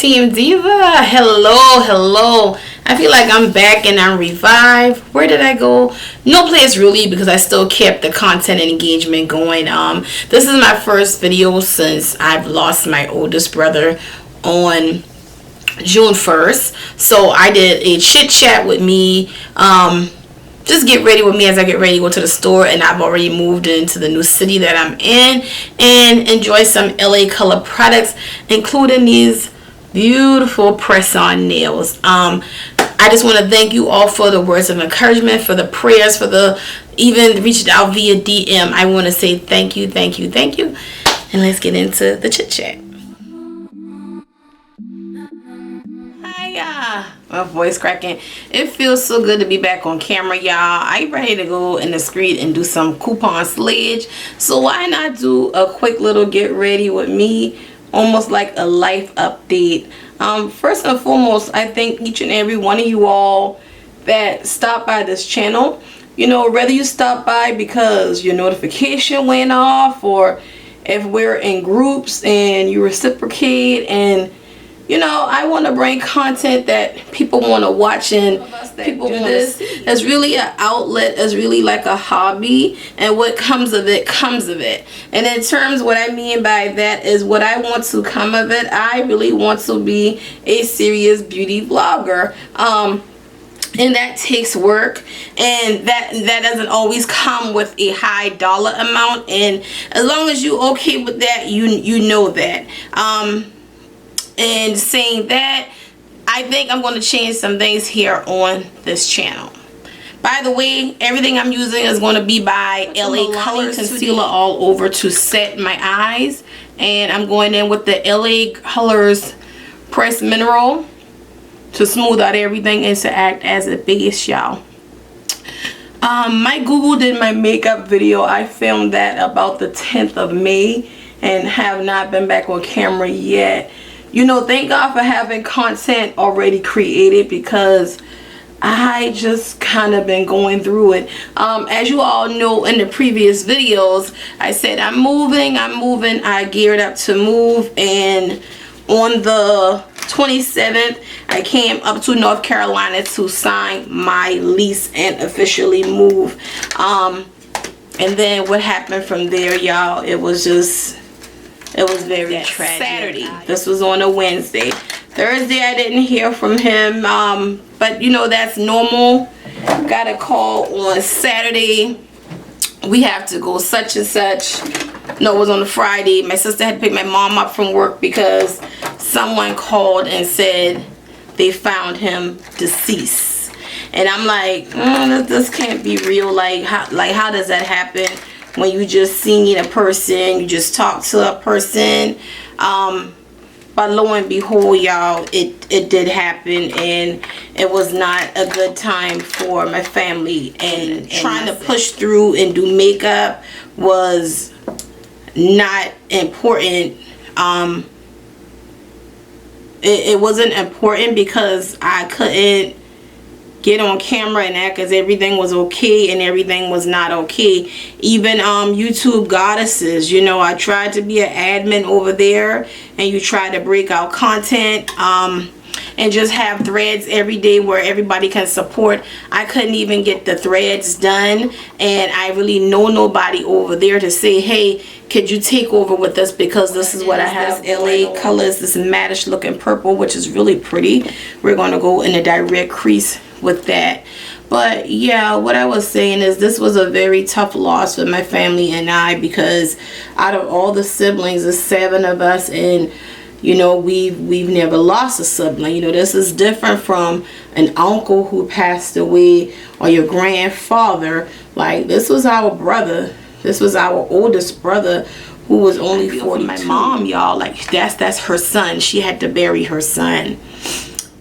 Team Diva, hello. I feel like I'm back and I'm revived. Where did I go? No place really, because I still kept the content and engagement going. This is my first video since I've lost my oldest brother on June 1st. So I did a chit chat with me. Just get ready with me as I get ready to go to the store, and I've already moved into the new city that I'm in, and enjoy some LA Color products, including these beautiful press-on nails. I just want to thank you all for the words of encouragement, for the prayers, for the even reached out via DM. I want to say thank you. And let's get into the chit chat. Hi, my voice cracking. It feels so good to be back on camera, y'all. I'm ready to go in the street and do some coupon sledge. So why not do a quick little get ready with me? Almost like a life update. First and foremost, I thank each and every one of you all that stopped by this channel. You know, whether you stop by because your notification went off, or if we're in groups and you reciprocate, and you know, I want to bring content that people want to watch and people want to see. It's really an outlet. It's really like a hobby, and what comes of it comes of it. And in terms, what I mean by that is what I want to come of it. I really want to be a serious beauty vlogger. And that takes work, and that doesn't always come with a high dollar amount. And as long as you okay with that, you know that. And saying that, I think I'm going to change some things here on this channel. By the way, everything I'm using is going to be by LA Color Concealer all over to set my eyes. And I'm going in with the LA Colors Pressed Mineral to smooth out everything and to act as a base, y'all. My Google did my makeup video. I filmed that about the 10th of May and have not been back on camera yet. You know, thank God for having content already created, because I just kind of been going through it. As you all know, in the previous videos, I said I'm moving. I geared up to move, and on the 27th, I came up to North Carolina to sign my lease and officially move. And then what happened from there, y'all, it was very tragic. Saturday, this was on a Wednesday. Thursday, I didn't hear from him, but you know, that's normal. Got a call on Saturday. We have to go such and such. No, it was on a Friday. My sister had to pick my mom up from work because someone called and said they found him deceased. And I'm like, this can't be real. Like how does that happen? When you just seen a person, you just talk to a person. But lo and behold, y'all, it did happen, and it was not a good time for my family. And trying to push through and do makeup was not important. It wasn't important because I couldn't get on camera and act as everything was okay and everything was not okay. Even YouTube goddesses, you know, I tried to be an admin over there, and you try to break out content and just have threads every day where everybody can support. I couldn't even get the threads done, and I really know nobody over there to say, hey, could you take over with us, because this is what I have. LA Colors, this mattish looking purple, which is really pretty. We're going to go in a direct crease with that. But yeah, what I was saying is this was a very tough loss for my family and I, because out of all the siblings, there's 7 of us, and you know, we've never lost a sibling. You know, this is different from an uncle who passed away, or your grandfather. Like, this was our brother. This was our oldest brother, who was only 42. My mom, y'all, like that's her son. She had to bury her son,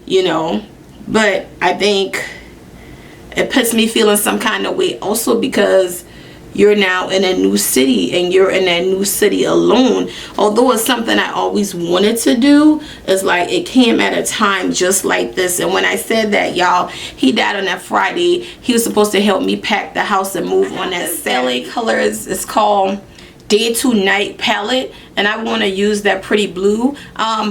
you know. But I think it puts me feeling some kind of way also, because you're now in a new city, and you're in that new city alone. Although it's something I always wanted to do, it's like it came at a time just like this. And when I said that, y'all, he died on that Friday. He was supposed to help me pack the house and move on that Saturday. LA Colors is called day to night palette, and I want to use that pretty blue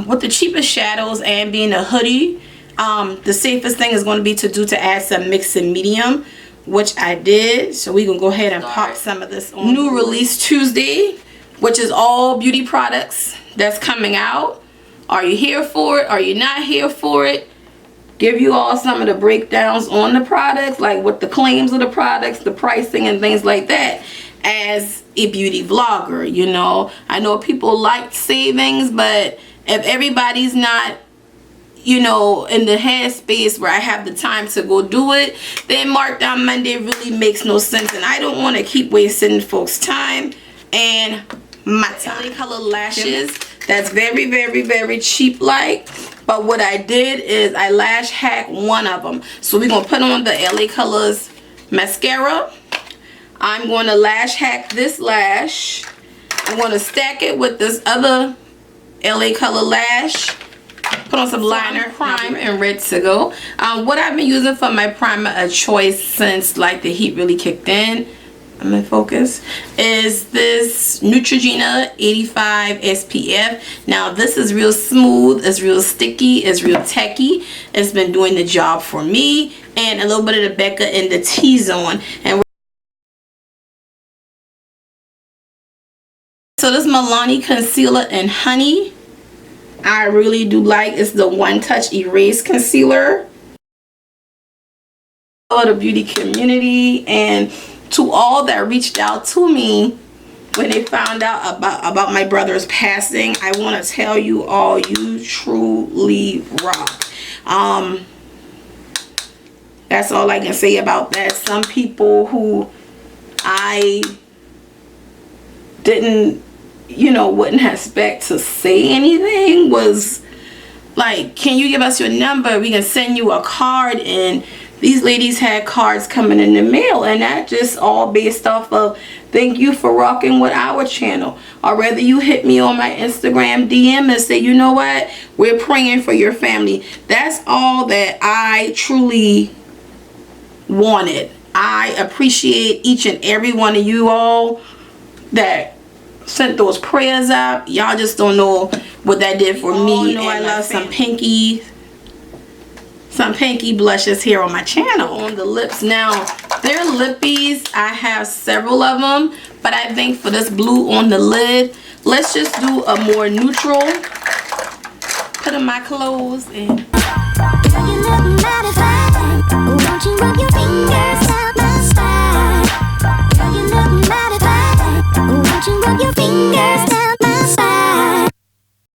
with the cheapest shadows, and being a hoodie, the safest thing is going to be to add some mix and medium, which I did. So we gonna go ahead and pop some of this on. New release Tuesday, which is all beauty products that's coming out. Are you here for it? Are you not here for it? Give you all some of the breakdowns on the products, like what the claims of the products, the pricing and things like that. As a beauty vlogger, you know, I know people like savings, but if everybody's not, you know, in the headspace where I have the time to go do it, then Markdown Monday really makes no sense, and I don't want to keep wasting folks' time and my time. LA Color lashes, that's very, very, very cheap like, but what I did is I lash hacked one of them. So we're going to put on the LA Colors mascara. I'm going to lash hack this lash. I'm going to stack it with this other LA Color lash. Put on some liner, prime, and red to go. What I've been using for my primer of choice since like the heat really kicked in, I'm in focus, is this Neutrogena 85 SPF. Now this is real smooth, it's real sticky, it's real tacky. It's been doing the job for me, and a little bit of the Becca in the T-zone. And so this Milani concealer in honey, I really do like. It's the One Touch Erase concealer. For the beauty community, and to all that reached out to me when they found out about my brother's passing, I want to tell you all, you truly rock. That's all I can say about that. Some people who I didn't, you know, wouldn't expect to say anything was like, can you give us your number? We can send you a card. And these ladies had cards coming in the mail, and that just all based off of thank you for rocking with our channel. Or whether you hit me on my Instagram DM and say, you know what, we're praying for your family. That's all that I truly wanted. I appreciate each and every one of you all that sent those prayers out. Y'all just don't know what that did for me. And I love some pinky blushes here on my channel. On the lips now, they're lippies. I have several of them, but I think for this blue on the lid, let's just do a more neutral. Put on my clothes and girl, you look mighty fine. Won't you rub your fingers down my spine? Girl, you look mighty fine. Won't you rub your fingers down